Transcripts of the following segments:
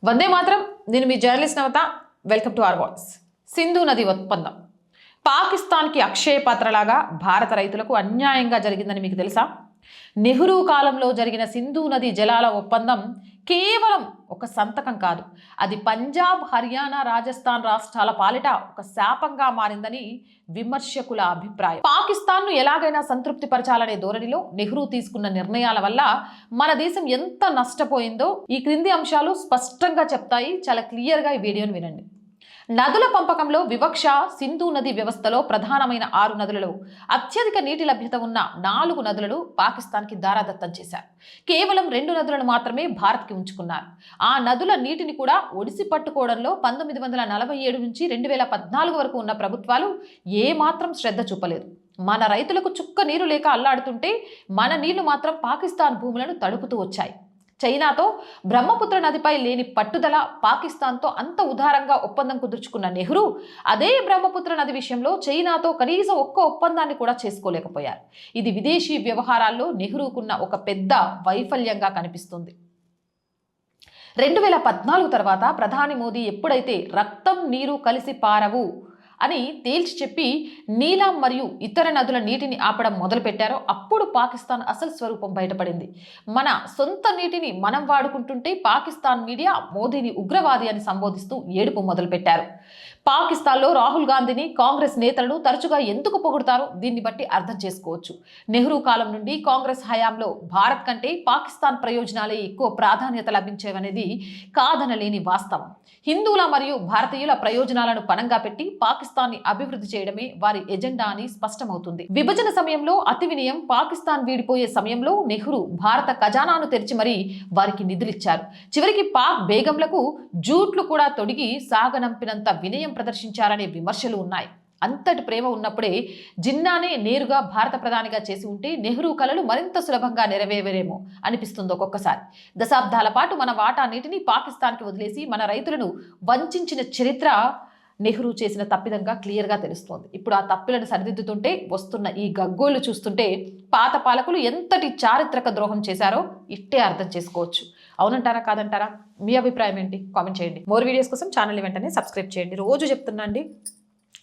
వందే మాత్రం. నేను మీ journalist Navata. Welcome to our voice. Sindhu నది ఒప్పందం పాకిస్తాన్కి అక్షయ పాత్రలాగా భారత రైతులకు అన్యాయంగా జరిగిందని మీకు తెలుసా? నెహ్రూ కాలంలో జరిగిన సింధు నది జలాల ఒప్పందం కేవలం ఒక సంతకం కాదు, అది పంజాబ్, హర్యానా, రాజస్థాన్ రాష్ట్రాల పాలిట ఒక శాపంగా మారిందని విమర్శకుల అభిప్రాయం. పాకిస్తాన్ను ఎలాగైనా సంతృప్తి పరచాలనే ధోరణిలో నెహ్రూ తీసుకున్న నిర్ణయాల వల్ల మన దేశం ఎంత నష్టపోయిందో ఈ క్రింది అంశాలు స్పష్టంగా చెప్తాయి. చాలా క్లియర్గా ఈ వీడియోని వినండి. నదుల పంపకంలో వివక్ష. సింధు నది వ్యవస్థలో ప్రధానమైన 6 నదులలో అత్యధిక నీటి లభ్యత ఉన్న 4 నదులను పాకిస్తాన్కి దారాదత్తం చేశారు. కేవలం 2 నదులను మాత్రమే భారత్కి ఉంచుకున్నారు. ఆ నదుల నీటిని కూడా ఒడిసి పట్టుకోవడంలో 1947 నుంచి 2014 వరకు ఉన్న ప్రభుత్వాలు ఏమాత్రం శ్రద్ధ చూపలేదు. మన రైతులకు చుక్క నీరు లేక అల్లాడుతుంటే మన నీళ్లు మాత్రం పాకిస్తాన్ భూములను తడుపుతూ వచ్చాయి. చైనాతో బ్రహ్మపుత్ర నదిపై లేని పట్టుదల, పాకిస్తాన్తో అంత ఉదారంగా ఒప్పందం కుదుర్చుకున్న నెహ్రూ అదే బ్రహ్మపుత్ర నది విషయంలో చైనాతో కనీసం ఒక్క ఒప్పందాన్ని కూడా చేసుకోలేకపోయారు. ఇది విదేశీ వ్యవహారాల్లో నెహ్రూకున్న ఒక పెద్ద వైఫల్యంగా కనిపిస్తుంది. 2014 తర్వాత ప్రధాని మోదీ ఎప్పుడైతే రక్తం నీరు కలిసి పారవు అని తేల్చి చెప్పి నీలం మరియు ఇతర నదుల నీటిని ఆపడం మొదలుపెట్టారో అప్పుడు పాకిస్తాన్ అసలు స్వరూపం బయటపడింది. మన సొంత నీటిని మనం వాడుకుంటుంటే పాకిస్తాన్ మీడియా మోదీని ఉగ్రవాది అని సంబోధిస్తూ ఏడుపు మొదలుపెట్టారు. పాకిస్తాన్లో రాహుల్ గాంధీని, కాంగ్రెస్ నేతలను తరచుగా ఎందుకు పొగుడతారో దీన్ని బట్టి అర్థం చేసుకోవచ్చు. నెహ్రూ కాలం నుండి కాంగ్రెస్ హయాంలో భారత్ కంటే పాకిస్తాన్ ప్రయోజనాలే ఎక్కువ ప్రాధాన్యత లభించేవనేది కాదనలేని వాస్తవం. హిందువుల మరియు భారతీయుల ప్రయోజనాలను పణంగా పెట్టి పాకిస్తాన్ని అభివృద్ధి చేయడమే వారి ఎజెండా అని స్పష్టమవుతుంది. విభజన సమయంలో అతి వినయం, పాకిస్తాన్ వీడిపోయే సమయంలో నెహ్రూ భారత ఖజానాను తెరిచి మరీ వారికి నిధులిచ్చారు. చివరికి పాక్ బేగంలకు జూట్లు కూడా తొడిగి సాగనంపినంత వినయం ప్రదర్శించారనే విమర్శలు ఉన్నాయి. అంతటి ప్రేమ ఉన్నప్పుడే జిన్నానే నేరుగా భారత ప్రధానిగా చేసి ఉంటే నెహ్రూ కలలు మరింత సులభంగా నెరవేరేమో అనిపిస్తుంది ఒక్కొక్కసారి. దశాబ్దాల పాటు మన వాటా నీటిని పాకిస్తాన్కి వదిలేసి మన రైతులను వంచిన చరిత్ర నెహ్రూ చేసిన తప్పిదంగా క్లియర్గా తెలుస్తోంది. ఇప్పుడు ఆ తప్పులను సరిదిద్దుతుంటే వస్తున్న ఈ గగ్గోలు చూస్తుంటే పాత పాలకులు ఎంతటి చారిత్రక ద్రోహం చేశారో ఇట్టే అర్థం చేసుకోవచ్చు. అవునంటారా కాదంటారా? మీ అభిప్రాయం ఏంటి? కామెంట్ చేయండి. మోర్ వీడియోస్ కోసం ఛానల్ని వెంటనే సబ్స్క్రైబ్ చేయండి. రోజు చెప్తున్నా అండి,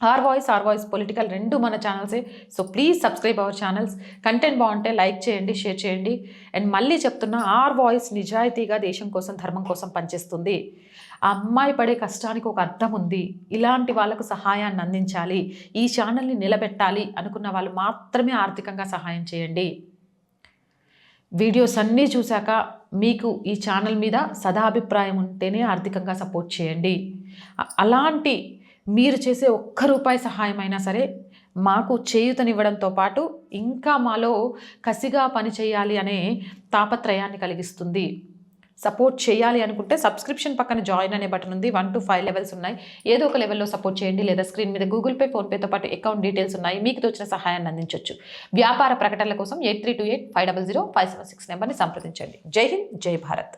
ఆర్ వాయిస్ పొలిటికల్ రెండు మన ఛానల్సే. So please subscribe our channels. Content బాగుంటే లైక్ చేయండి, షేర్ చేయండి. అండ్ మళ్ళీ చెప్తున్నా, ఆర్ వాయిస్ నిజాయితీగా దేశం కోసం, ధర్మం కోసం పనిచేస్తుంది. ఆ అమ్మాయి పడే కష్టానికి ఒక అర్థం ఉంది. ఇలాంటి వాళ్ళకు సహాయాన్ని అందించాలి, ఈ ఛానల్ని నిలబెట్టాలి అనుకున్న వాళ్ళు మాత్రమే ఆర్థికంగా సహాయం చేయండి. వీడియోస్ అన్నీ చూశాక మీకు ఈ ఛానల్ మీద సదాభిప్రాయం ఉంటేనే ఆర్థికంగా సపోర్ట్ చేయండి. అలాంటి మీరు చేసే ₹1 సహాయం అయినా సరే మాకు చేయూతనివ్వడంతో పాటు ఇంకా మాలో కసిగా పనిచేయాలి అనే తాపత్రయాన్ని కలిగిస్తుంది. సపోర్ట్ చేయాలి అనుకుంటే సబ్స్క్రిప్షన్ పక్కన జాయిన్ అనే బటన్ ఉంది. 1 to 5 లెవెల్స్ ఉన్నాయి. ఏదో ఒక లెవెల్లో సపోర్ట్ చేయండి. లేదా స్క్రీన్ మీద గూగుల్ పే, ఫోన్పేతో పాటు అకౌంట్ డీటెయిల్స్ ఉన్నాయి. మీకు తోచిన సహాయాన్ని అందించవచ్చు. వ్యాపార ప్రకటనల కోసం 8328500576 నెంబర్ని సంప్రదించండి. జై హింద్, జై భారత్.